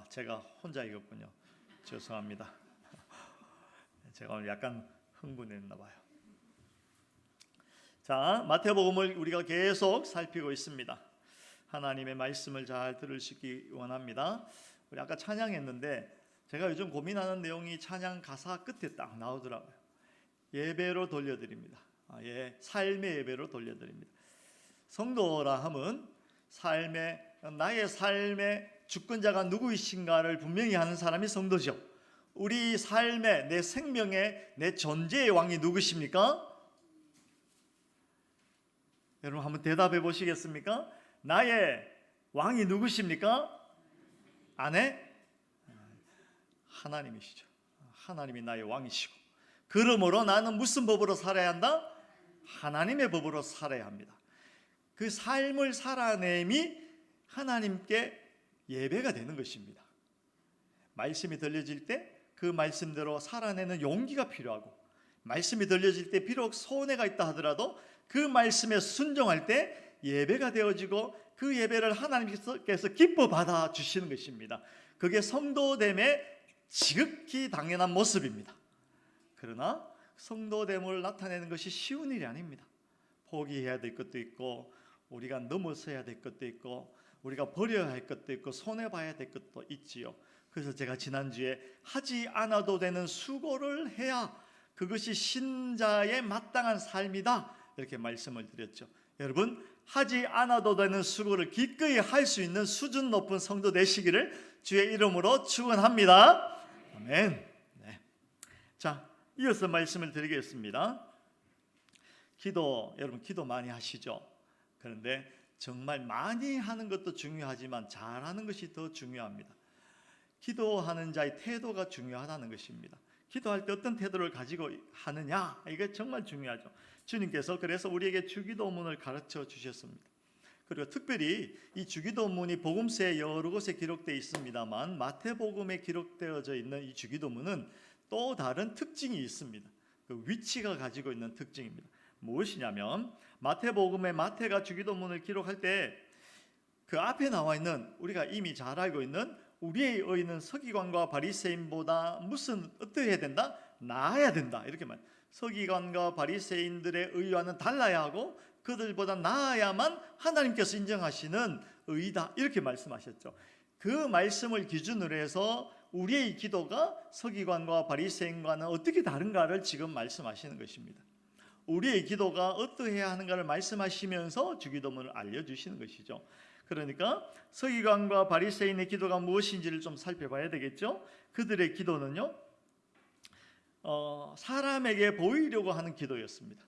제가 혼자 읽었군요. 죄송합니다. 제가 오늘 약간 흥분했나 봐요. 자, 마태복음을 우리가 계속 살피고 있습니다. 하나님의 말씀을 잘 들으시기 원합니다. 우리 아까 찬양했는데 제가 요즘 고민하는 내용이 찬양 가사 끝에 딱 나오더라고요. 예배로 돌려드립니다. 삶의 예배로 돌려드립니다. 성도라 함은 나의 삶의 주권자가 누구이신가를 분명히 하는 사람이 성도죠. 우리 삶의, 내 생명의, 내 존재의 왕이 누구십니까? 여러분 한번 대답해 보시겠습니까? 나의 왕이 누구십니까? 아내? 하나님이시죠. 하나님이 나의 왕이시고, 그러므로 나는 무슨 법으로 살아야 한다? 하나님의 법으로 살아야 합니다. 그 삶을 살아냄이 하나님께 예배가 되는 것입니다. 말씀이 들려질 때 그 말씀대로 살아내는 용기가 필요하고, 말씀이 들려질 때 비록 손해가 있다 하더라도 그 말씀에 순종할 때 예배가 되어지고, 그 예배를 하나님께서 기뻐 받아 주시는 것입니다. 그게 성도됨의 지극히 당연한 모습입니다. 그러나 성도됨을 나타내는 것이 쉬운 일이 아닙니다. 포기해야 될 것도 있고, 우리가 넘어서야 될 것도 있고, 우리가 버려야 할 것도 있고, 손해봐야 될 것도 있지요. 그래서 제가 지난주에 하지 않아도 되는 수고를 해야 그것이 신자의 마땅한 삶이다, 이렇게 말씀을 드렸죠. 여러분, 하지 않아도 되는 수고를 기꺼이 할 수 있는 수준 높은 성도 되시기를 주의 이름으로 축원합니다. 아멘. 네. 자, 이어서 말씀을 드리겠습니다. 여러분 기도 많이 하시죠? 그런데 정말 많이 하는 것도 중요하지만 잘하는 것이 더 중요합니다. 기도하는 자의 태도가 중요하다는 것입니다. 기도할 때 어떤 태도를 가지고 하느냐, 이게 정말 중요하죠. 주님께서 그래서 우리에게 주기도문을 가르쳐 주셨습니다. 그리고 특별히 이 주기도문이 복음서에 여러 곳에 기록되어 있습니다만, 마태복음에 기록되어져 있는 이 주기도문은 또 다른 특징이 있습니다. 그 위치가 가지고 있는 특징입니다. 무엇이냐면, 마태복음에 마태가 주기도문을 기록할 때 그 앞에 나와 있는, 우리가 이미 잘 알고 있는 우리의 의는 서기관과 바리새인보다 어떠해야 된다? 나아야 된다, 이렇게 말. 서기관과 바리새인들의 의와는 달라야 하고 그들보다 나아야만 하나님께서 인정하시는 의다, 이렇게 말씀하셨죠. 그 말씀을 기준으로 해서 우리의 기도가 서기관과 바리새인과는 어떻게 다른가를 지금 말씀하시는 것입니다. 우리의 기도가 어떠해야 하는가를 말씀하시면서 주기도문을 알려주시는 것이죠. 그러니까 서기관과 바리새인의 기도가 무엇인지를 좀 살펴봐야 되겠죠. 그들의 기도는요, 사람에게 보이려고 하는 기도였습니다.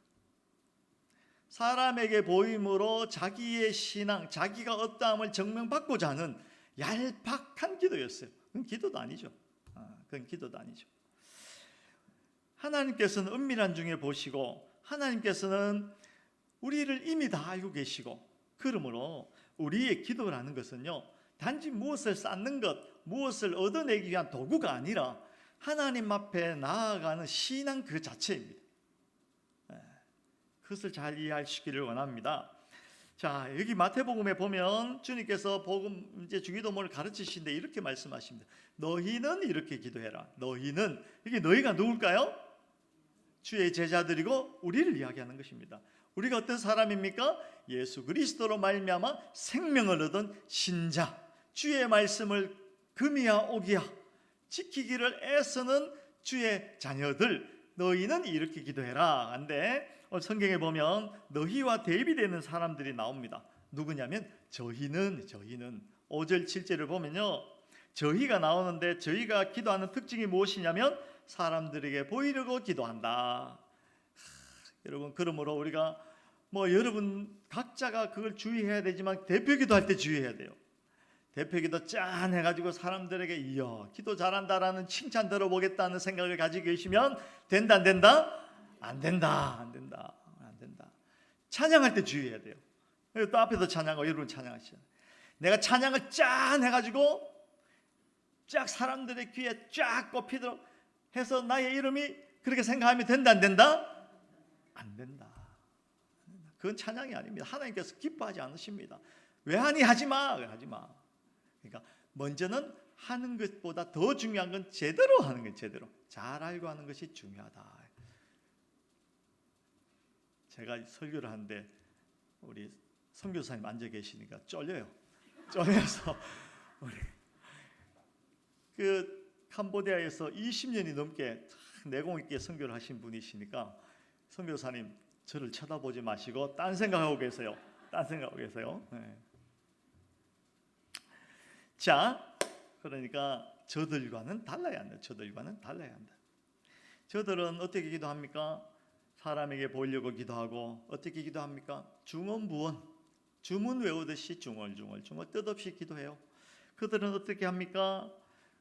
사람에게 보임으로 자기의 신앙, 자기가 어떠함을 증명받고자 하는 얄팍한 기도였어요. 그건 기도도 아니죠. 그건 기도도 아니죠. 하나님께서는 은밀한 중에 보시고, 하나님께서는 우리를 이미 다 알고 계시고, 그러므로 우리의 기도라는 것은요, 단지 무엇을 쌓는 것, 무엇을 얻어내기 위한 도구가 아니라 하나님 앞에 나아가는 신앙 그 자체입니다. 그것을 잘 이해하시기를 원합니다. 자, 여기 마태복음에 보면 주님께서 이제 주기도문을 가르치시는데 이렇게 말씀하십니다. 너희는 이렇게 기도해라. 너희는, 이게 너희가 누굴까요? 주의 제자들이고 우리를 이야기하는 것입니다. 우리가 어떤 사람입니까? 예수 그리스도로 말미암아 생명을 얻은 신자, 주의 말씀을 금이야 오기야 지키기를 애쓰는 주의 자녀들, 너희는 이렇게 기도해라. 근데 성경에 보면 너희와 대비되는 사람들이 나옵니다. 누구냐면 저희는 5절 7절을 보면요, 저희가 나오는데, 저희가 기도하는 특징이 무엇이냐면 사람들에게 보이려고 기도한다. 여러분, 그러므로 우리가 여러분 각자가 그걸 주의해야 되지만 대표 기도할 때 주의해야 돼요. 대표 기도 짠 해가지고 사람들에게 이야 기도 잘한다라는 칭찬 들어보겠다는 생각을 가지고 계시면 된다 안 된다? 안 된다. 찬양할 때 주의해야 돼요. 또 앞에서 찬양하고 여러분 찬양하시죠. 내가 찬양을 짠 해가지고 쫙 사람들의 귀에 쫙 꼽히도록 해서 나의 이름이 그렇게 생각하면 된다 안 된다? 안 된다. 그건 찬양이 아닙니다. 하나님께서 기뻐하지 않으십니다. 왜 하니? 하지마. 그러니까 먼저는 하는 것보다 더 중요한 건 제대로 하는 거예요. 제대로 잘 알고 하는 것이 중요하다. 제가 설교를 하는데 우리 선교사님 앉아 계시니까 쫄려요. 쫄려서 우리 그 캄보디아에서 20년이 넘게 내공 있게 선교를 하신 분이시니까 선교사님 저를 쳐다보지 마시고 딴 생각하고 계세요. 딴 생각하고 계세요. 네. 자, 그러니까 저들과는 달라야 한다. 저들과는 달라야 한다. 저들은 어떻게 기도합니까? 사람에게 보이려고 기도하고 어떻게 기도합니까? 중언부언, 주문 외우듯이 중얼중얼 뜻없이 기도해요. 그들은 어떻게 합니까?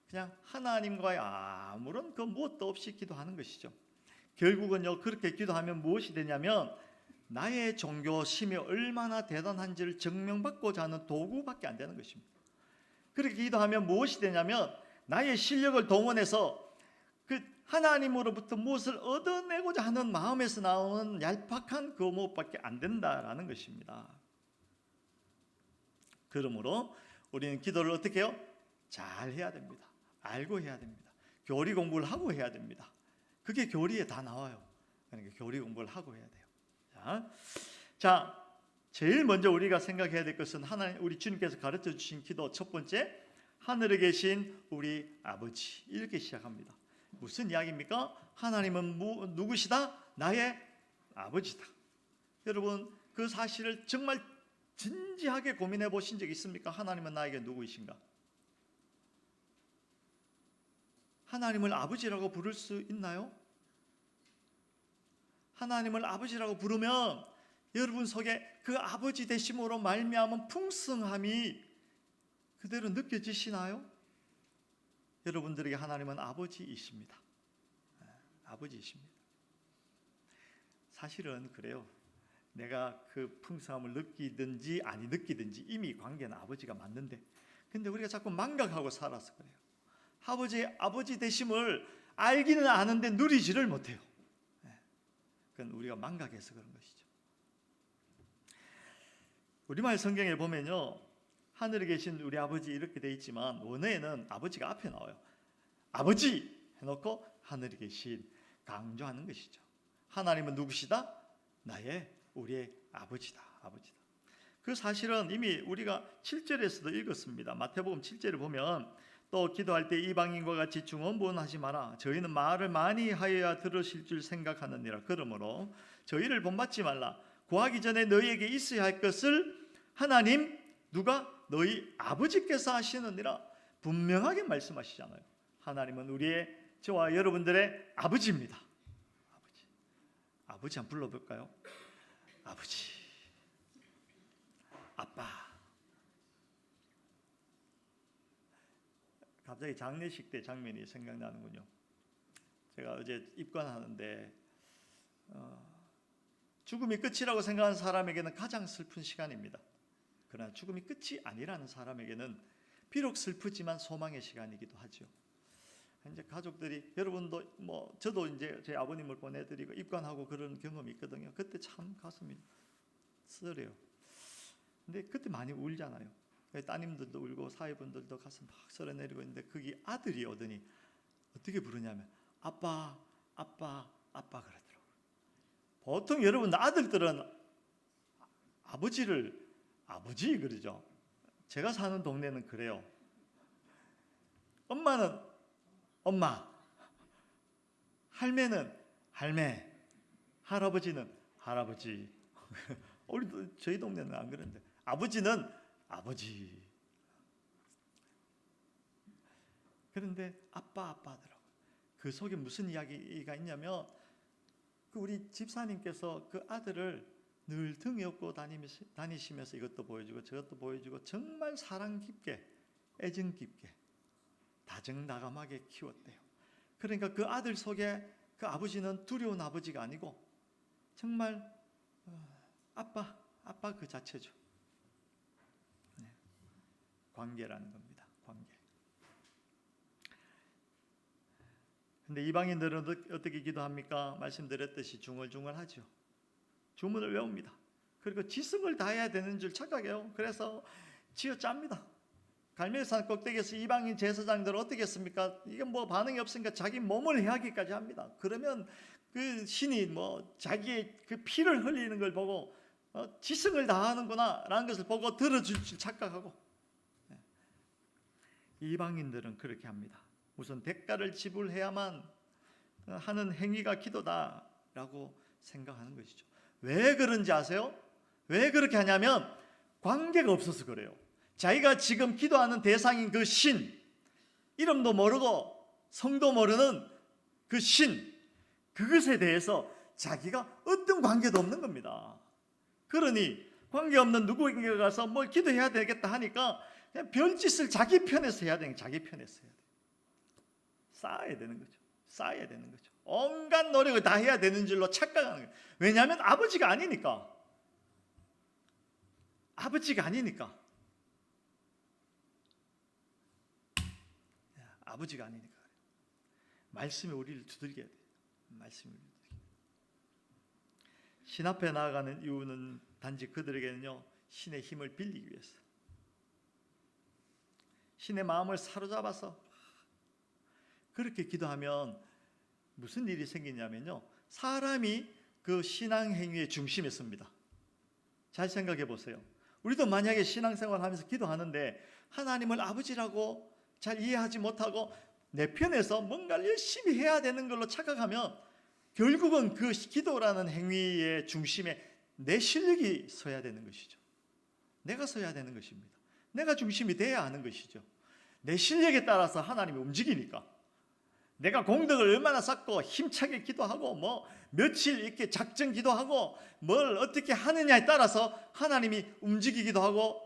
그냥 하나님과의 아무런 그 무엇도 없이 기도하는 것이죠. 결국은요, 그렇게 기도하면 무엇이 되냐면 나의 종교심이 얼마나 대단한지를 증명받고자 하는 도구밖에 안 되는 것입니다. 그렇게 기도하면 무엇이 되냐면 나의 실력을 동원해서 그 하나님으로부터 무엇을 얻어내고자 하는 마음에서 나오는 얄팍한 그 무엇밖에 안 된다라는 것입니다. 그러므로 우리는 기도를 어떻게 해요? 잘 해야 됩니다. 알고 해야 됩니다. 교리 공부를 하고 해야 됩니다. 그게 교리에 다 나와요. 그러니까 교리 공부를 하고 해야 돼요. 자, 제일 먼저 우리가 생각해야 될 것은 하나님, 우리 주님께서 가르쳐 주신 기도 첫 번째, 하늘에 계신 우리 아버지, 이렇게 시작합니다. 무슨 이야기입니까? 하나님은 누구시다? 나의 아버지다. 여러분, 그 사실을 정말 진지하게 고민해 보신 적 있습니까? 하나님은 나에게 누구이신가? 하나님을 아버지라고 부를 수 있나요? 하나님을 아버지라고 부르면 여러분 속에 그 아버지 되심으로 말미암은 풍성함이 그대로 느껴지시나요? 여러분들에게 하나님은 아버지이십니다. 아버지이십니다. 사실은 그래요. 내가 그 풍성함을 느끼든지 아니 느끼든지 이미 관계는 아버지가 맞는데, 근데 우리가 자꾸 망각하고 살아서 그래요. 아버지 되심을 알기는 아는데 누리지를 못해요. 그건 우리가 망각해서 그런 것이죠. 우리말 성경에 보면요, 하늘에 계신 우리 아버지 이렇게 돼 있지만 원어에는 아버지가 앞에 나와요. 아버지 해놓고 하늘에 계신, 강조하는 것이죠. 하나님은 누구시다? 우리의 아버지다. 아버지다. 그 사실은 이미 우리가 7절에서도 읽었습니다. 마태복음 7절을 보면 또 기도할 때 이방인과 같이 중언부언하지 마라. 저희는 말을 많이 하여야 들으실 줄 생각하느니라. 그러므로 저희를 본받지 말라. 구하기 전에 너희에게 있어야 할 것을 하나님, 누가? 너희 아버지께서 하시느니라. 분명하게 말씀하시잖아요. 하나님은 저와 여러분들의 아버지입니다. 아버지 한번 불러볼까요? 아버지, 아빠. 갑자기 장례식 때 장면이 생각나는군요. 제가 어제 입관하는데 죽음이 끝이라고 생각하는 사람에게는 가장 슬픈 시간입니다. 그러나 죽음이 끝이 아니라는 사람에게는 비록 슬프지만 소망의 시간이기도 하죠. 이제 가족들이, 여러분도 저도 이제 제 아버님을 보내드리고 입관하고 그런 경험이 있거든요. 그때 참 가슴이 쓰려요. 근데 그때 많이 울잖아요. 따님들도 울고 사위분들도 가슴 막 썰어내리고 있는데 거기 아들이 오더니 어떻게 부르냐면 아빠, 아빠, 아빠 그러더라고요. 보통 여러분 아들들은 아버지를 아버지 그러죠. 제가 사는 동네는 그래요. 엄마는 엄마, 할매는 할매, 할아버지는 할아버지. 우리도 저희 동네는 안 그런데 아버지는 아버지. 그런데 아빠더라고요. 그 속에 무슨 이야기가 있냐면 그 우리 집사님께서 그 아들을 늘 등에 업고 다니시면서 이것도 보여주고 저것도 보여주고 정말 사랑 깊게, 애정 깊게, 다정다감하게 키웠대요. 그러니까 그 아들 속에 그 아버지는 두려운 아버지가 아니고 정말 아빠 그 자체죠. 관계라는 겁니다. 관계. 근데 이방인들은 어떻게 기도합니까? 말씀드렸듯이 중얼중얼하죠. 주문을 외웁니다. 그리고 지성을 다해야 되는 줄 착각해요. 그래서 쥐어짭니다. 갈멜산 꼭대기에서 이방인 제사장들은 어떻게 했습니까? 이게 뭐 반응이 없으니까 자기 몸을 해하기까지 합니다. 그러면 그 신이 뭐 자기의 그 피를 흘리는 걸 보고 지성을 다하는구나라는 것을 보고 들어줄 줄 착각하고, 이방인들은 그렇게 합니다. 우선 대가를 지불해야만 하는 행위가 기도다라고 생각하는 것이죠. 왜 그런지 아세요? 왜 그렇게 하냐면 관계가 없어서 그래요. 자기가 지금 기도하는 대상인 그 신, 이름도 모르고 성도 모르는 그 신, 그것에 대해서 자기가 어떤 관계도 없는 겁니다. 그러니 관계없는 누구에게 가서 뭘 기도해야 되겠다 하니까 그냥 별짓을 자기 편에서 해야 되는, 자기 편에서 해야 돼. 쌓아야 되는 거죠. 쌓아야 되는 거죠. 온갖 노력을 다 해야 되는 줄로 착각하는 거예요. 왜냐하면 아버지가 아니니까. 아버지가 아니니까. 아버지가 아니니까. 말씀이 우리를 두들겨야 돼요. 말씀이 우리를 두들겨야 돼요. 신 앞에 나아가는 이유는 단지 그들에게는요, 신의 힘을 빌리기 위해서, 신의 마음을 사로잡아서 그렇게 기도하면 무슨 일이 생기냐면요, 사람이 그 신앙 행위의 중심에 섭니다. 잘 생각해 보세요. 우리도 만약에 신앙생활 하면서 기도하는데 하나님을 아버지라고 잘 이해하지 못하고 내 편에서 뭔가를 열심히 해야 되는 걸로 착각하면 결국은 그 기도라는 행위의 중심에 내 실력이 서야 되는 것이죠. 내가 서야 되는 것입니다. 내가 중심이 돼야 하는 것이죠. 내 실력에 따라서 하나님이 움직이니까, 내가 공덕을 얼마나 쌓고 힘차게 기도하고 뭐 며칠 이렇게 작정 기도하고 뭘 어떻게 하느냐에 따라서 하나님이 움직이기도 하고,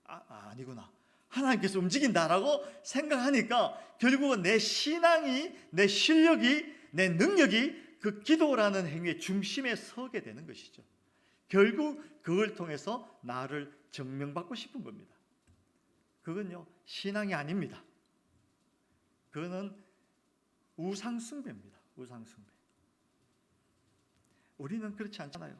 아니구나, 하나님께서 움직인다라고 생각하니까 결국은 내 신앙이, 내 실력이, 내 능력이 그 기도라는 행위의 중심에 서게 되는 것이죠. 결국 그걸 통해서 나를 증명받고 싶은 겁니다. 그건요, 신앙이 아닙니다. 그거는 우상숭배입니다. 우상숭배. 우리는 그렇지 않잖아요.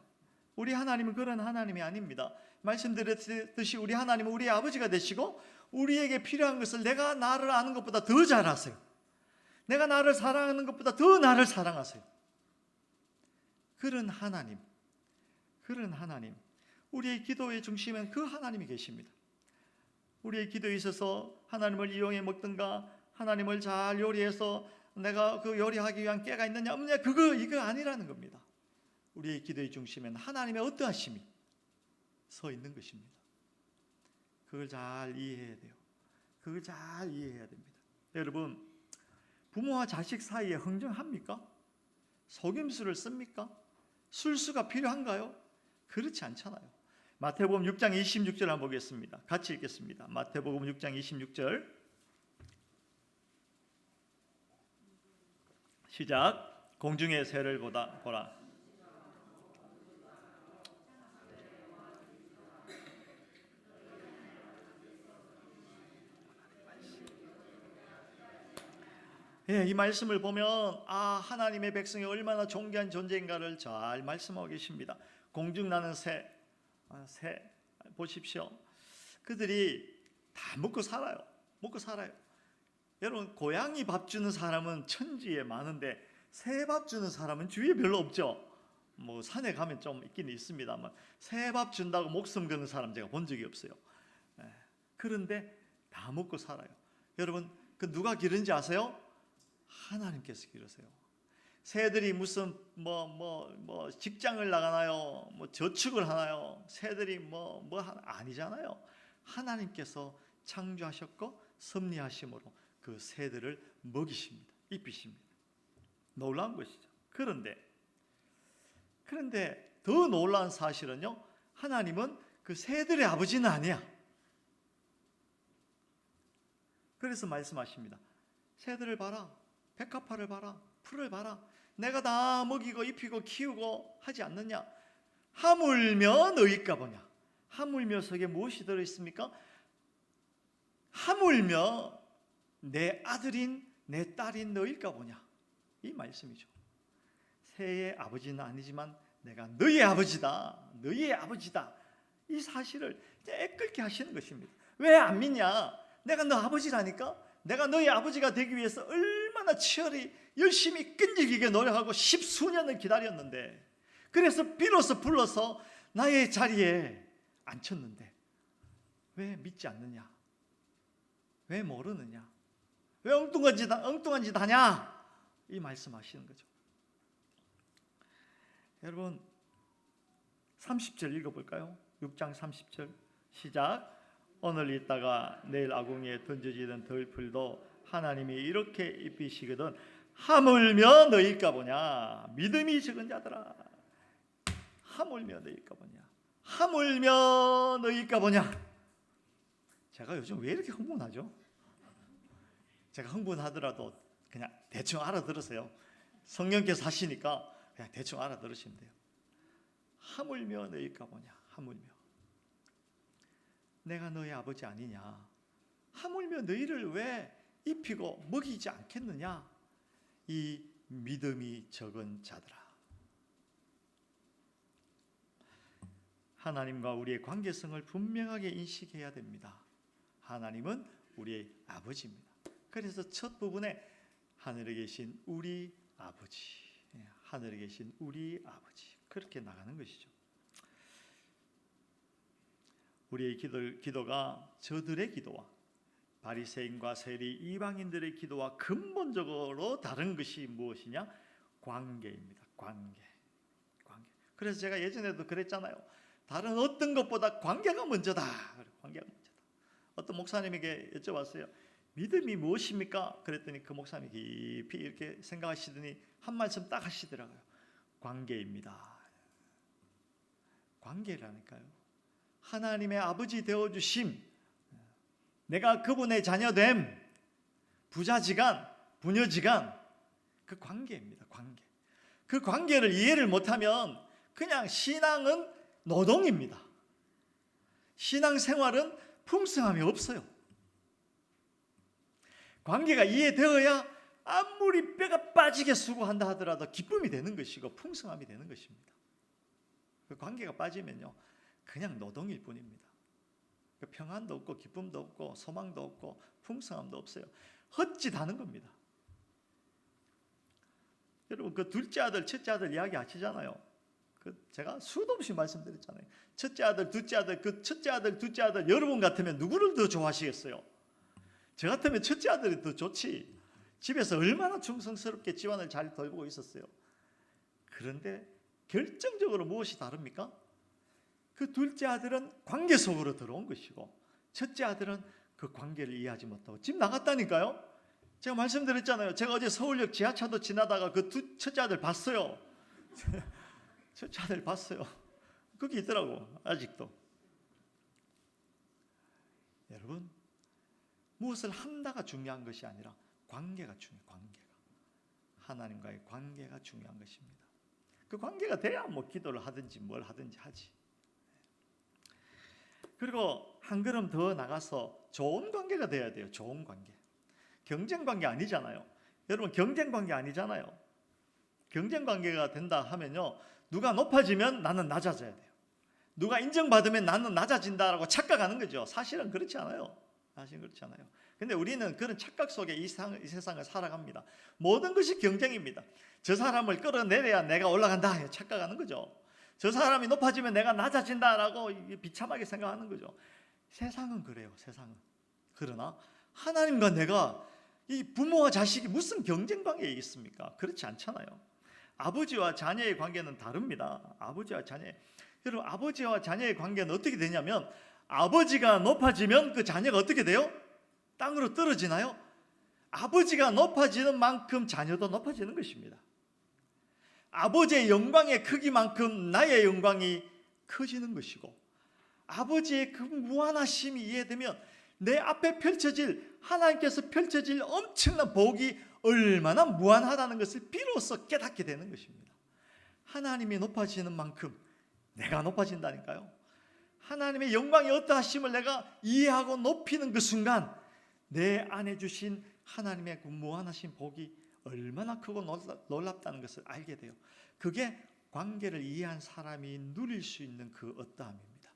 우리 하나님은 그런 하나님이 아닙니다. 말씀드렸듯이 우리 하나님은 우리의 아버지가 되시고 우리에게 필요한 것을 내가 나를 아는 것보다 더 잘 아세요. 내가 나를 사랑하는 것보다 더 나를 사랑하세요. 그런 하나님, 그런 하나님, 우리의 기도의 중심엔 그 하나님이 계십니다. 우리의 기도에 있어서 하나님을 이용해 먹든가 하나님을 잘 요리해서 내가 그 요리하기 위한 깨가 있느냐 없느냐, 이거 아니라는 겁니다. 우리의 기도의 중심엔 하나님의 어떠하심이 서 있는 것입니다. 그걸 잘 이해해야 돼요. 그걸 잘 이해해야 됩니다. 여러분, 부모와 자식 사이에 흥정합니까? 속임수를 씁니까? 술수가 필요한가요? 그렇지 않잖아요. 마태복음 6장 26절 한번 보겠습니다. 같이 읽겠습니다. 마태복음 6장 26절 시작. 공중의 새를 보라. 예, 이 말씀을 보면 하나님의 백성이 얼마나 존귀한 존재인가를 잘 말씀하고 계십니다. 공중 나는 새 보십시오. 그들이 다 먹고 살아요. 먹고 살아요. 여러분, 고양이 밥 주는 사람은 천지에 많은데 새 밥 주는 사람은 주위에 별로 없죠. 뭐 산에 가면 좀 있긴 있습니다만 새 밥 준다고 목숨 거는 사람 제가 본 적이 없어요. 그런데 다 먹고 살아요. 여러분, 그 누가 기른지 아세요? 하나님께서 기르세요. 새들이 무슨 뭐 직장을 나가나요? 뭐 저축을 하나요? 새들이 아니잖아요. 하나님께서 창조하셨고 섭리하심으로 그 새들을 먹이십니다. 입히십니다. 놀라운 것이죠. 그런데 더 놀라운 사실은요, 하나님은 그 새들의 아버지는 아니야. 그래서 말씀하십니다. 새들을 봐라, 백합화를 봐라, 풀을 봐라. 내가 다 먹이고 입히고 키우고 하지 않느냐? 하물며 너희가 보냐? 하물며 속에 무엇이 들어있습니까? 하물며 내 아들인 내 딸인 너희가 보냐? 이 말씀이죠. 새의 아버지는 아니지만 내가 너희의 아버지다. 너희의 아버지다. 이 사실을 깨끗게 하시는 것입니다. 왜 안 믿냐? 내가 너 아버지라니까? 내가 너의 아버지가 되기 위해서 얼마나 치열히 열심히 끈질기게 노력하고 십수년을 기다렸는데, 그래서 비로소 불러서 나의 자리에 앉혔는데 왜 믿지 않느냐? 왜 모르느냐? 왜 엉뚱한 짓 하냐? 이 말씀하시는 거죠. 여러분 30절 읽어볼까요? 6장 30절 시작. 오늘 있다가 내일 아궁이에 던져지던 들풀도 하나님이 이렇게 입히시거든 하물며 너희일까 보냐. 믿음이 적은 자들아, 하물며 너희일까 보냐. 하물며 너희일까 보냐. 제가 요즘 왜 이렇게 흥분하죠? 제가 흥분하더라도 그냥 대충 알아들으세요. 성령께서 하시니까 그냥 대충 알아들으시면 돼요. 하물며 너희일까 보냐. 하물며 내가 너희 아버지 아니냐. 하물며 너희를 왜 입히고 먹이지 않겠느냐. 이 믿음이 적은 자들아. 하나님과 우리의 관계성을 분명하게 인식해야 됩니다. 하나님은 우리의 아버지입니다. 그래서 첫 부분에 하늘에 계신 우리 아버지, 하늘에 계신 우리 아버지, 그렇게 나가는 것이죠. 우리의 기도가 저들의 기도와 바리새인과 세리 이방인들의 기도와 근본적으로 다른 것이 무엇이냐? 관계입니다. 관계. 그래서 제가 예전에도 그랬잖아요. 다른 어떤 것보다 관계가 먼저다. 관계가 먼저다. 어떤 목사님에게 여쭤봤어요. 믿음이 무엇입니까? 그랬더니 그 목사님이 깊이 이렇게 생각하시더니 한 말씀 딱 하시더라고요. 관계입니다. 관계라니까요. 하나님의 아버지 되어주심, 내가 그분의 자녀됨, 부자지간, 부녀지간, 그 관계입니다. 관계. 그 관계를 이해를 못하면 그냥 신앙은 노동입니다. 신앙생활은 풍성함이 없어요. 관계가 이해되어야 아무리 뼈가 빠지게 수고한다 하더라도 기쁨이 되는 것이고 풍성함이 되는 것입니다. 그 관계가 빠지면요 그냥 노동일 뿐입니다. 평안도 없고 기쁨도 없고 소망도 없고 풍성함도 없어요. 헛짓하는 겁니다. 여러분 그 둘째 아들 첫째 아들 이야기 아시잖아요. 제가 수도 없이 말씀드렸잖아요. 첫째 아들 둘째 아들, 그 첫째 아들 둘째 아들 여러분 같으면 누구를 더 좋아하시겠어요? 저 같으면 첫째 아들이 더 좋지. 집에서 얼마나 충성스럽게 집안을 잘 돌보고 있었어요. 그런데 결정적으로 무엇이 다릅니까? 그 둘째 아들은 관계 속으로 들어온 것이고 첫째 아들은 그 관계를 이해하지 못하고 집 나갔다니까요. 제가 말씀드렸잖아요. 제가 어제 서울역 지하차도 지나다가 그 첫째 아들 봤어요. 첫째 아들 봤어요. 거기 있더라고 아직도. 여러분 무엇을 한다가 중요한 것이 아니라 관계가 중요해요. 관계가. 하나님과의 관계가 중요한 것입니다. 그 관계가 돼야 뭐 기도를 하든지 뭘 하든지 하지. 그리고 한 걸음 더 나가서 좋은 관계가 돼야 돼요. 좋은 관계. 경쟁 관계 아니잖아요. 여러분 경쟁 관계 아니잖아요. 경쟁 관계가 된다 하면요. 누가 높아지면 나는 낮아져야 돼요. 누가 인정받으면 나는 낮아진다라고 착각하는 거죠. 사실은 그렇지 않아요. 사실은 그렇지 않아요. 근데 우리는 그런 착각 속에 이 세상을 살아갑니다. 모든 것이 경쟁입니다. 저 사람을 끌어내려야 내가 올라간다 착각하는 거죠. 저 사람이 높아지면 내가 낮아진다라고 비참하게 생각하는 거죠. 세상은 그래요. 세상은. 그러나 하나님과 내가 이 부모와 자식이 무슨 경쟁 관계에 있습니까? 그렇지 않잖아요. 아버지와 자녀의 관계는 다릅니다. 아버지와 자녀. 여러분 아버지와 자녀의 관계는 어떻게 되냐면 아버지가 높아지면 그 자녀가 어떻게 돼요? 땅으로 떨어지나요? 아버지가 높아지는 만큼 자녀도 높아지는 것입니다. 아버지의 영광의 크기만큼 나의 영광이 커지는 것이고 아버지의 그 무한하심이 이해되면 내 앞에 펼쳐질 하나님께서 펼쳐질 엄청난 복이 얼마나 무한하다는 것을 비로소 깨닫게 되는 것입니다. 하나님이 높아지는 만큼 내가 높아진다니까요. 하나님의 영광이 어떠하심을 내가 이해하고 높이는 그 순간 내 안에 주신 하나님의 그 무한하신 복이 얼마나 크고 놀랍다는 것을 알게 돼요. 그게 관계를 이해한 사람이 누릴 수 있는 그 어떠함입니다.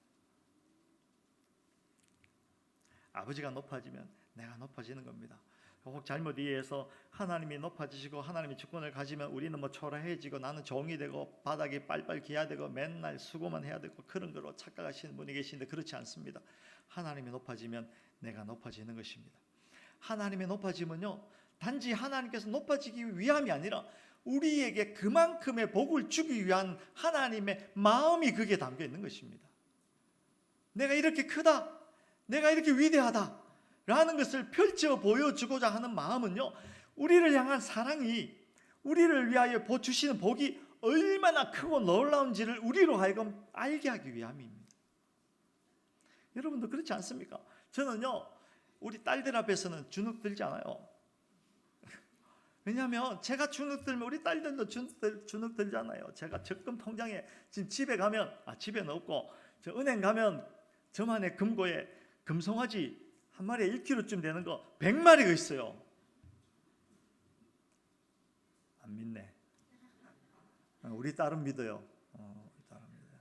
아버지가 높아지면 내가 높아지는 겁니다. 혹 잘못 이해해서 하나님이 높아지시고 하나님이 주권을 가지면 우리는 뭐 초라해지고 나는 종이 되고 바닥에 빨빨 기야 되고 맨날 수고만 해야 되고 그런 거로 착각하시는 분이 계시는데 그렇지 않습니다. 하나님이 높아지면 내가 높아지는 것입니다. 하나님이 높아지면요, 단지 하나님께서 높아지기 위함이 아니라 우리에게 그만큼의 복을 주기 위한 하나님의 마음이 거기에 담겨 있는 것입니다. 내가 이렇게 크다, 내가 이렇게 위대하다 라는 것을 펼쳐 보여주고자 하는 마음은요, 우리를 향한 사랑이, 우리를 위하여 주시는 복이 얼마나 크고 놀라운지를 우리로 하여금 알게 하기 위함입니다. 여러분도 그렇지 않습니까? 저는요, 우리 딸들 앞에서는 주눅 들지 않아요. 왜냐하면 제가 주눅 들면 우리 딸들도 주눅 들잖아요. 제가 적금 통장에 지금 집에 가면, 집에는 없고 저 은행 가면 저만의 금고에 금송아지 한 마리에 1kg쯤 되는 거 100마리가 있어요. 안 믿네. 우리 딸은 믿어요. 우리 딸은 믿어요.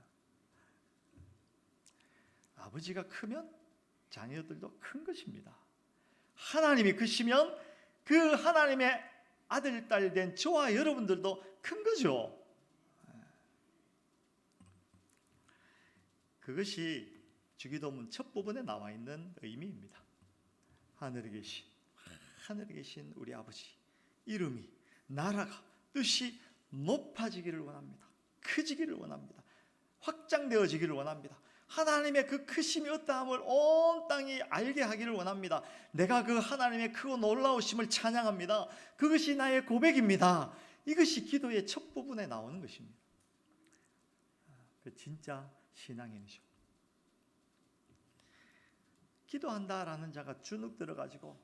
아버지가 크면 자녀들도 큰 것입니다. 하나님이 크시면 그 하나님의 아들, 딸 된 저와 여러분들도 큰 거죠. 그것이 주기도문 첫 부분에 나와 있는 의미입니다. 하늘에 계신 우리 아버지, 이름이, 나라가, 뜻이 높아지기를 원합니다. 커지기를 원합니다. 확장되어지기를 원합니다. 하나님의 그 크심이 어떠함을 온 땅이 알게 하기를 원합니다. 내가 그 하나님의 크고 놀라우심을 찬양합니다. 그것이 나의 고백입니다. 이것이 기도의 첫 부분에 나오는 것입니다. 그 진짜 신앙인이죠. 기도한다라는 자가 주눅 들어가지고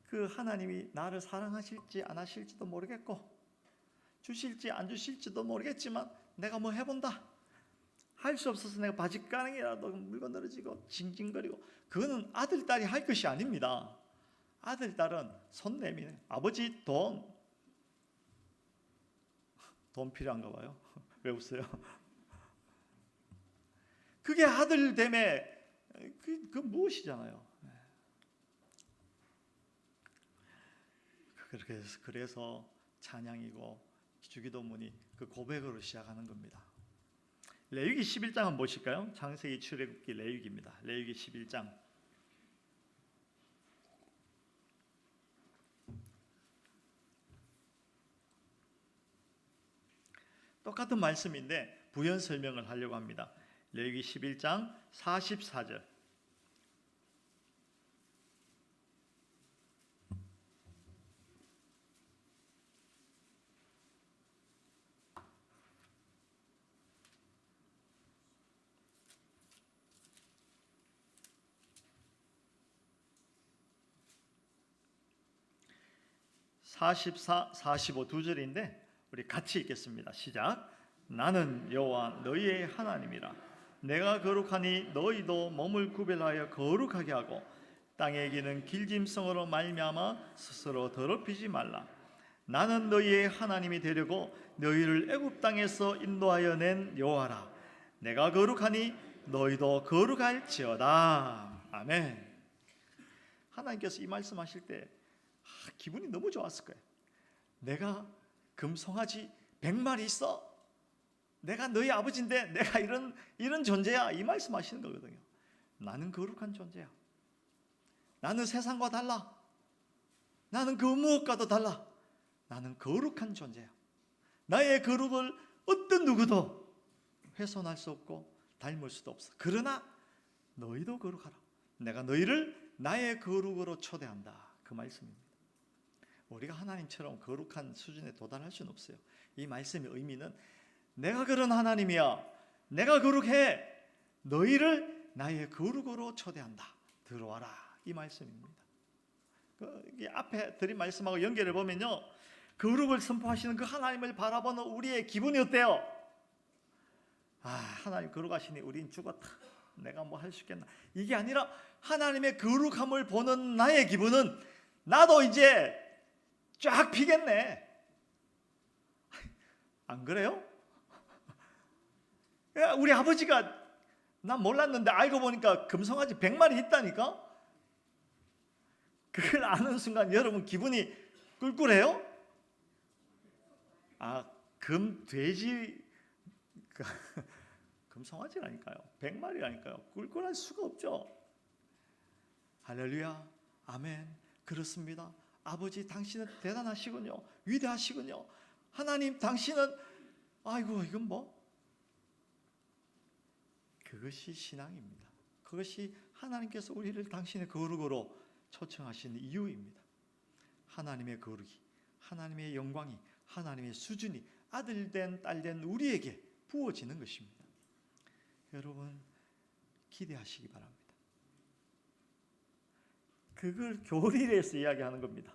그 하나님이 나를 사랑하실지 안 하실지도 모르겠고 주실지 안 주실지도 모르겠지만 내가 뭐 해본다, 할 수 없어서 내가 바짓가랑이라도 물건 늘어지고 징징거리고, 그거는 아들, 딸이 할 것이 아닙니다. 아들, 딸은 손 내미네. 아버지 돈 필요한가 봐요. 왜 웃어요? 그게 아들됨의 그 무엇이잖아요. 그래서 찬양이고 주기도문이 그 고백으로 시작하는 겁니다. 레위기 11장 한번 보실까요? 창세기, 출애굽기, 레위기입니다. 레위기 11장. 똑같은 말씀인데 부연 설명을 하려고 합니다. 레위기 11장 44절. (44, 45) 두 절인데 우리 같이 읽겠습니다. 시작. 나는 여호와 너희의 하나님이라. 내가 거룩하니 너희도 몸을 구별하여 거룩하게 하고 땅에 기는 길짐승으로 말미암아 스스로 더럽히지 말라. 나는 너희의 하나님이 되려고 너희를 애굽 땅에서 인도하여 낸 여호와라. 내가 거룩하니 너희도 거룩할지어다. 아멘. 하나님께서 이 말씀하실 때 기분이 너무 좋았을 거예요. 내가 금송아지 100마리 있어. 내가 너희 아버지인데 내가 이런 존재야. 이 말씀하시는 거거든요. 나는 거룩한 존재야. 나는 세상과 달라. 나는 그 무엇과도 달라. 나는 거룩한 존재야. 나의 거룩을 어떤 누구도 훼손할 수 없고 닮을 수도 없어. 그러나 너희도 거룩하라. 내가 너희를 나의 거룩으로 초대한다. 그 말씀입니다. 우리가 하나님처럼 거룩한 수준에 도달할 수는 없어요. 이 말씀의 의미는 내가 그런 하나님이야. 내가 거룩해. 너희를 나의 거룩으로 초대한다. 들어와라. 이 말씀입니다. 이 앞에 드린 말씀하고 연결해 보면요, 거룩을 선포하시는 그 하나님을 바라보는 우리의 기분이 어때요? 하나님 거룩하시니 우린 죽었다. 내가 뭐 할 수 있겠나. 이게 아니라 하나님의 거룩함을 보는 나의 기분은 나도 이제 쫙 피겠네. 안 그래요? 우리 아버지가 난 몰랐는데 알고 보니까 금송아지 100마리 있다니까. 그걸 아는 순간 여러분 기분이 꿀꿀해요? 금돼지 금송아지라니까요. 100마리라니까요. 꿀꿀할 수가 없죠. 할렐루야. 아멘. 그렇습니다. 아버지 당신은 대단하시군요. 위대하시군요. 하나님 당신은 아이고 이건 뭐? 그것이 신앙입니다. 그것이 하나님께서 우리를 당신의 거룩으로 초청하시는 이유입니다. 하나님의 거룩이, 하나님의 영광이, 하나님의 수준이 아들된 딸된 우리에게 부어지는 것입니다. 여러분 기대하시기 바랍니다. 그걸 교리에서 이야기하는 겁니다.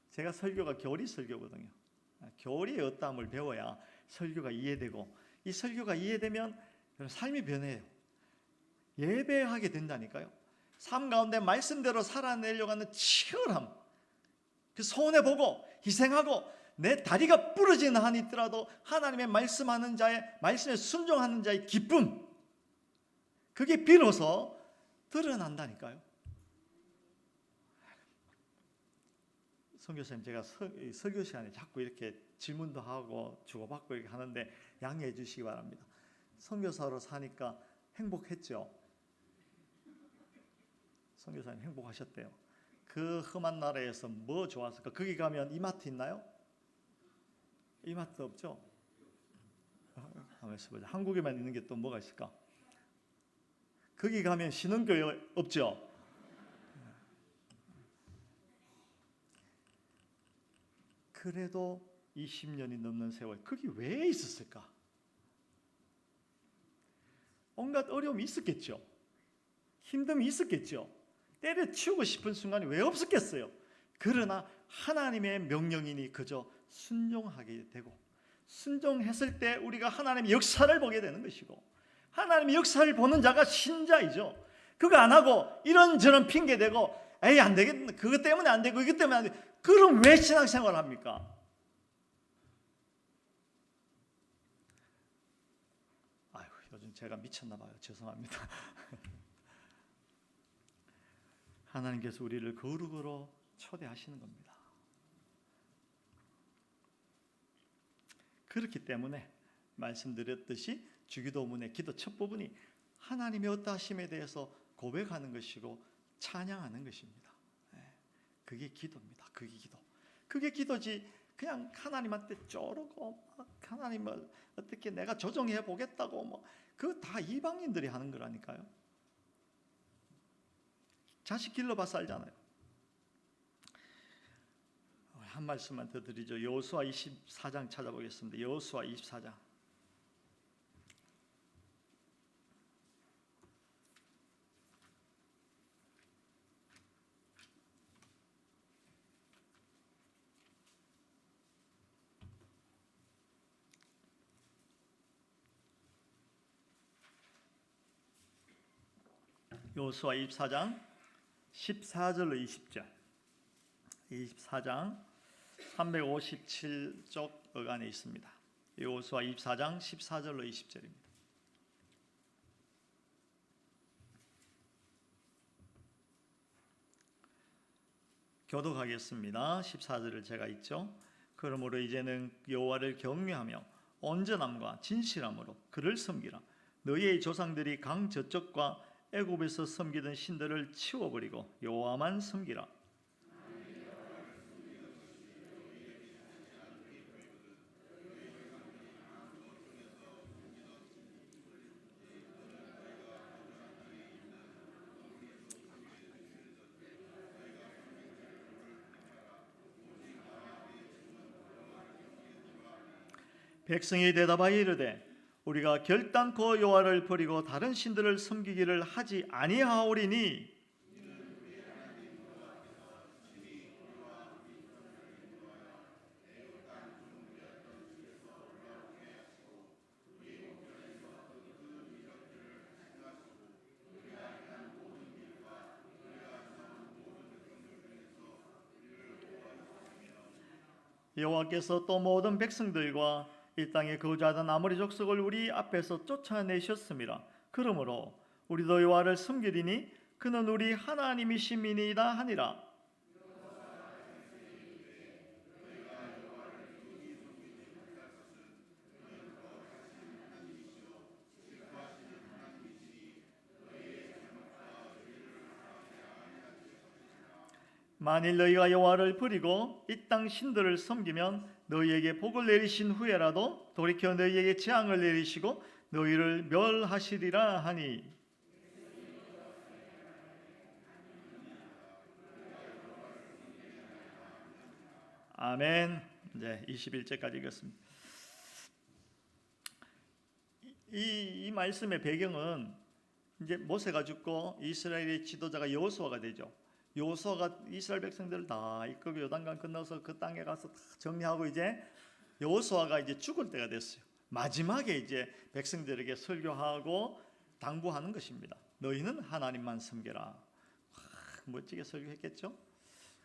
제가 설교가 교리 설교거든요. 교리의 어떠함을 배워야 설교가 이해되고, 이 설교가 이해되면 삶이 변해요. 예배하게 된다니까요. 삶 가운데 말씀대로 살아내려고 하는 치열함, 그 손해보고 희생하고 내 다리가 부러지는 한이 있더라도 하나님의 말씀하는 자의 말씀에 순종하는 자의 기쁨, 그게 비로소 드러난다니까요. 선교사님, 제가 설교 시간에 자꾸 이렇게 질문도 하고 주고받고 이렇게 하는데 양해해 주시기 바랍니다. 선교사로 사니까 행복했죠? 선교사님 행복하셨대요. 그 험한 나라에서 뭐 좋았을까? 거기 가면 이마트 있나요? 이마트 없죠? 한국에만 있는 게 또 뭐가 있을까? 거기 가면 신흥교회 없죠? 그래도 20년이 넘는 세월 거기 왜 있었을까? 온갖 어려움이 있었겠죠. 힘듦이 있었겠죠. 때려치우고 싶은 순간이 왜 없었겠어요. 그러나 하나님의 명령이니 그저 순종하게 되고, 순종했을 때 우리가 하나님의 역사를 보게 되는 것이고, 하나님의 역사를 보는 자가 신자이죠. 그거 안 하고 이런저런 핑계대고 에이 안 되겠네, 그것 때문에 안 되고 이것 때문에 안 돼, 그럼 왜 신앙생활을 합니까? 아유, 요즘 제가 미쳤나 봐요. 죄송합니다. 하나님께서 우리를 거룩으로 초대하시는 겁니다. 그렇기 때문에 말씀드렸듯이 주기도문의 기도 첫 부분이 하나님의 어떠하심에 대해서 고백하는 것이고 찬양하는 것입니다. 그게 기도입니다. 그게 기도. 그게 기도지 그냥 하나님한테 쪼르고 하나님을 어떻게 내가 조정해 보겠다고 뭐 그거 다 이방인들이 하는 거라니까요. 자식 길러봐서 알잖아요. 한 말씀만 더 드리죠. 여호수아 24장 찾아보겠습니다. 여호수아 24장. 여호수아 24장 14절로 20절. 24장 357쪽 어간에 있습니다. 여호수아 24장 14절로 20절입니다. 교독하겠습니다. 14절을 제가 읽죠. 그러므로 이제는 여호와를 경외하며 온전함과 진실함으로 그를 섬기라. 너희의 조상들이 강 저쪽과 애굽에서 섬기던 신들을 치워버리고 여호와만 섬기라. 백성이 대답하여 이르되 우리가 결단코 여호와를 버리고 다른 신들을 섬기기를 하지 아니하오리니 여호와께서 또 모든 백성들과 이 땅에 거주하던 아모리 족속을 우리 앞에서 쫓아내셨음이라. 그러므로 우리도 여호와를 섬기리니 그는 우리 하나님이심이니이다 하니라. 만일 너희가 여호와를 버리고 이 땅 신들을 섬기면 너희에게 복을 내리신 후에라도 돌이켜 너희에게 재앙을 내리시고 너희를 멸하시리라 하니. 아멘. 이제 21절까지 읽었습니다. 이 말씀의 배경은 이제 모세가 죽고 이스라엘의 지도자가 여호수아가 되죠. 여호수아가 이스라엘 백성들을 다 이끌고 요단강 건너서 그 땅에 가서 다 정리하고 이제 여호수아가 이제 죽을 때가 됐어요. 마지막에 이제 백성들에게 설교하고 당부하는 것입니다. 너희는 하나님만 섬겨라. 멋지게 설교했겠죠?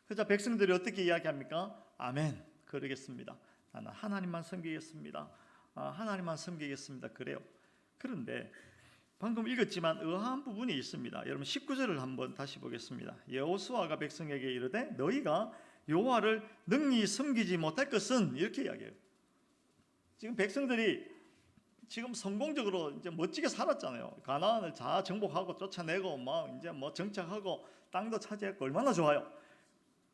그래서 백성들이 어떻게 이야기합니까? 아멘, 그러겠습니다. 나는 하나님만 섬기겠습니다. 하나님만 섬기겠습니다. 그래요. 그런데 방금 읽었지만 의아한 부분이 있습니다. 여러분 19절을 한번 다시 보겠습니다. 여호수아가 백성에게 이르되 너희가 여호와를 능히 섬기지 못할 것은, 이렇게 이야기해요. 지금 백성들이 지금 성공적으로 이제 멋지게 살았잖아요. 가나안을 다 정복하고 쫓아내고 막 이제 뭐 정착하고 땅도 차지했고 얼마나 좋아요.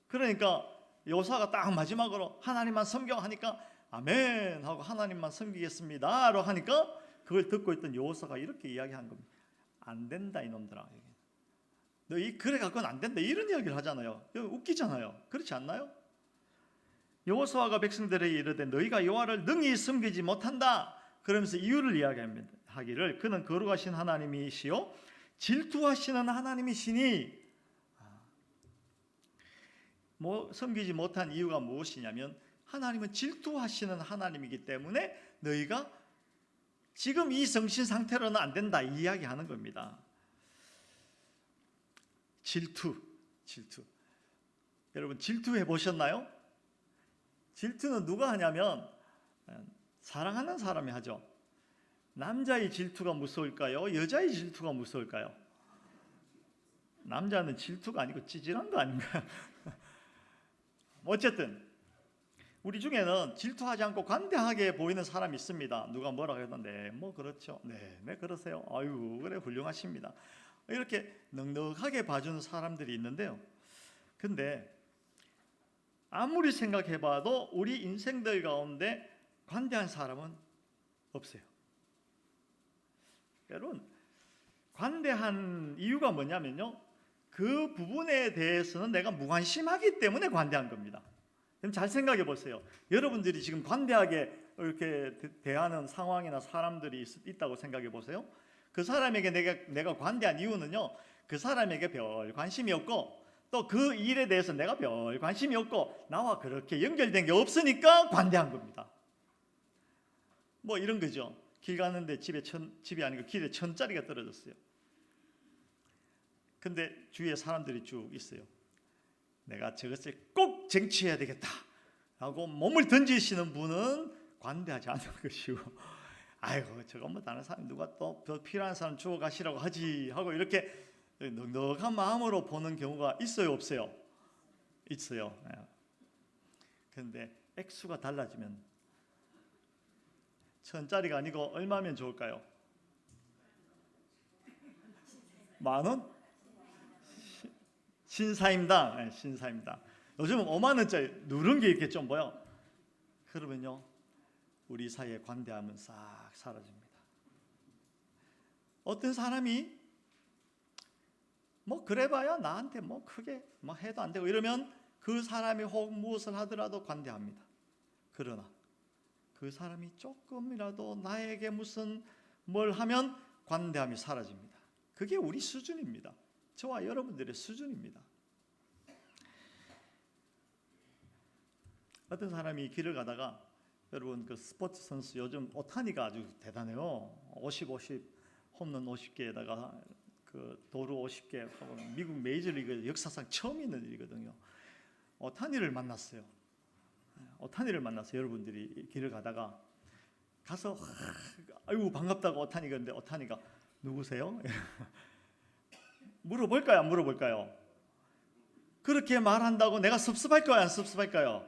그러니까 여호수아가 딱 마지막으로 하나님만 섬겨 하니까 아멘 하고 하나님만 섬기겠습니다로 하니까 그걸 듣고 있던 여호수아가 이렇게 이야기한 겁니다. 안 된다 이놈들아. 너희 그래 갖고는 안 된다 이런 이야기를 하잖아요. 웃기잖아요. 그렇지 않나요? 여호수아가 백성들에게 이르되 너희가 여호와를 능히 섬기지 못한다. 그러면서 이유를 이야기합니다. 하기를 그는 거룩하신 하나님이시요 질투하시는 하나님이시니. 섬기지 못한 이유가 무엇이냐면 하나님은 질투하시는 하나님이기 때문에 너희가 지금 이 정신 상태로는 안 된다 이 이야기하는 겁니다. 질투. 여러분 질투해 보셨나요? 질투는 누가 하냐면 사랑하는 사람이 하죠. 남자의 질투가 무서울까요? 여자의 질투가 무서울까요? 남자는 질투가 아니고 찌질한 거 아닌가요? 어쨌든 우리 중에는 질투하지 않고 관대하게 보이는 사람이 있습니다. 누가 뭐라고 해도 네, 뭐 그렇죠. 네, 그러세요. 아유, 그래 훌륭하십니다. 이렇게 넉넉하게 봐주는 사람들이 있는데요. 근데 아무리 생각해봐도 우리 인생들 가운데 관대한 사람은 없어요. 여러분, 관대한 이유가 뭐냐면요, 그 부분에 대해서는 내가 무관심하기 때문에 관대한 겁니다. 잘 생각해 보세요. 여러분들이 지금 관대하게 이렇게 대하는 상황이나 사람들이 있다고 생각해 보세요. 그 사람에게 내가 관대한 이유는요, 그 사람에게 별 관심이 없고 또 그 일에 대해서 내가 별 관심이 없고 나와 그렇게 연결된 게 없으니까 관대한 겁니다. 뭐 이런 거죠. 길 가는데 집이 아니고 길에 천짜리가 떨어졌어요. 근데 주위에 사람들이 쭉 있어요. 내가 저것을 꼭 쟁취해야 되겠다 라고 몸을 던지시는 분은 관대하지 않은 것이고, 아이고 저거 뭐 다른 사람 누가 또 더 필요한 사람 주워 가시라고 하지 하고 이렇게 넉넉한 마음으로 보는 경우가 있어요, 없어요? 있어요. 그런데 액수가 달라지면 천짜리가 아니고 얼마면 좋을까요? 10,000원? 신사임당. 요즘은 50,000원짜리 누른 게 이렇게 좀 보여. 그러면요 우리 사이의 관대함은 싹 사라집니다. 어떤 사람이 뭐 그래봐야 나한테 뭐 크게 뭐 해도 안 되고 이러면 그 사람이 혹 무엇을 하더라도 관대합니다. 그러나 그 사람이 조금이라도 나에게 무슨 뭘 하면 관대함이 사라집니다. 그게 우리 수준입니다. 저와 여러분들의 수준입니다. 어떤 사람이 길을 가다가, 여러분 그 스포츠 선수 요즘 오타니가 아주 대단해요. 50 홈런 50개에다가 그 도루 50개 하고 미국 메이저리그 역사상 처음 있는 일이거든요. 오타니를 만났어요. 여러분들이 길을 가다가 가서 아이고 반갑다고 오타니 그런데 오타니가 누구세요? 물어볼까요? 안 물어볼까요? 그렇게 말한다고 내가 섭섭할까요? 안 섭섭할까요?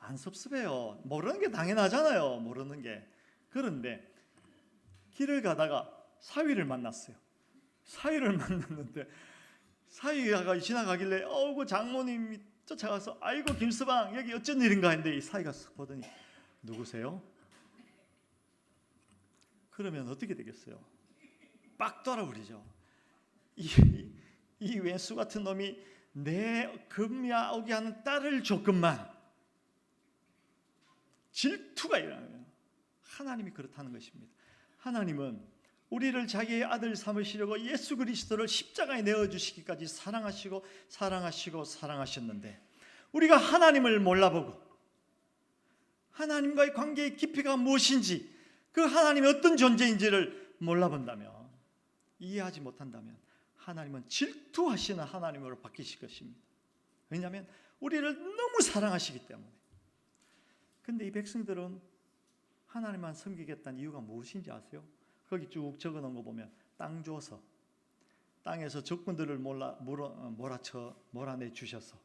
안 섭섭해요. 모르는 게 당연하잖아요. 모르는 게. 그런데 길을 가다가 사위를 만났어요. 사위를 만났는데 사위가 지나가길래 그 장모님이 쫓아가서 아이고 김서방 여기 어쩐 일인가 했는데 이 사위가 쓱 보더니 누구세요? 그러면 어떻게 되겠어요? 빡 돌아버리죠. 이 왼수 같은 놈이 내 금야오게 하는 딸을 줬건만 질투가 일어나요. 하나님이 그렇다는 것입니다. 하나님은 우리를 자기의 아들 삼으시려고 예수 그리스도를 십자가에 내어주시기까지 사랑하셨는데 우리가 하나님을 몰라보고 하나님과의 관계의 깊이가 무엇인지 그 하나님이 어떤 존재인지를 몰라본다면 이해하지 못한다면 하나님은 질투하시는 하나님으로 바뀌실 것입니다. 왜냐하면 우리를 너무 사랑하시기 때문에. 근데 이 백성들은 하나님만 섬기겠다는 이유가 무엇인지 아세요? 거기 쭉 적어놓은 거 보면 땅 줘서 땅에서 적군들을 몰아내 주셔서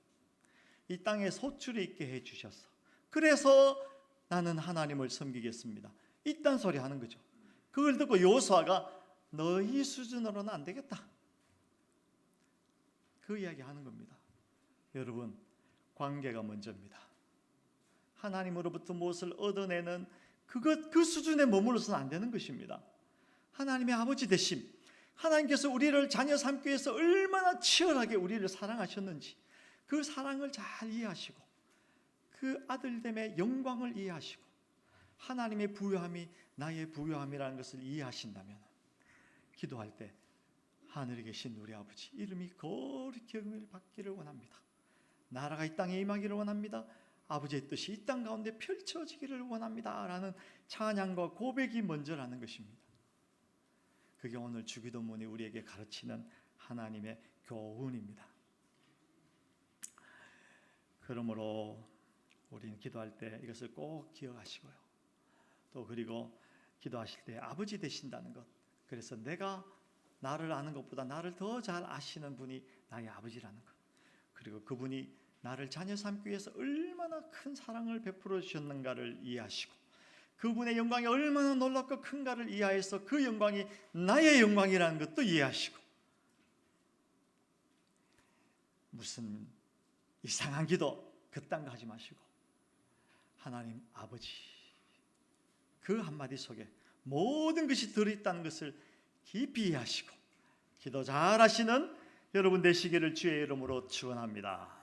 이 땅에 소출이 있게 해 주셔서 그래서 나는 하나님을 섬기겠습니다. 이딴 소리 하는 거죠. 그걸 듣고 여호수아가 너희 수준으로는 안 되겠다. 그 이야기 하는 겁니다. 여러분, 관계가 먼저입니다. 하나님으로부터 무엇을 얻어내는 그 수준에 머물러서는 안 되는 것입니다. 하나님의 아버지 되심, 하나님께서 우리를 자녀 삼기 위해서 얼마나 치열하게 우리를 사랑하셨는지 그 사랑을 잘 이해하시고 그 아들됨의 영광을 이해하시고 하나님의 부요함이 나의 부요함이라는 것을 이해하신다면 기도할 때 하늘에 계신 우리 아버지 이름이 거룩히 받기를 원합니다. 나라가 이 땅에 임하기를 원합니다. 아버지의 뜻이 이 땅 가운데 펼쳐지기를 원합니다 라는 찬양과 고백이 먼저라는 것입니다. 그게 오늘 주기도문이 우리에게 가르치는 하나님의 교훈입니다. 그러므로 우리는 기도할 때 이것을 꼭 기억하시고요. 또 그리고 기도하실 때 아버지 되신다는 것, 그래서 내가 나를 아는 것보다 나를 더 잘 아시는 분이 나의 아버지라는 것, 그리고 그분이 나를 자녀 삼기 위해서 얼마나 큰 사랑을 베풀어 주셨는가를 이해하시고 그분의 영광이 얼마나 놀랍고 큰가를 이해해서 그 영광이 나의 영광이라는 것도 이해하시고 무슨 이상한 기도 그딴 거 하지 마시고 하나님 아버지 그 한마디 속에 모든 것이 들어있다는 것을 깊이 이해하시고 기도 잘하시는 여러분 되시기를 주의 이름으로 축원합니다.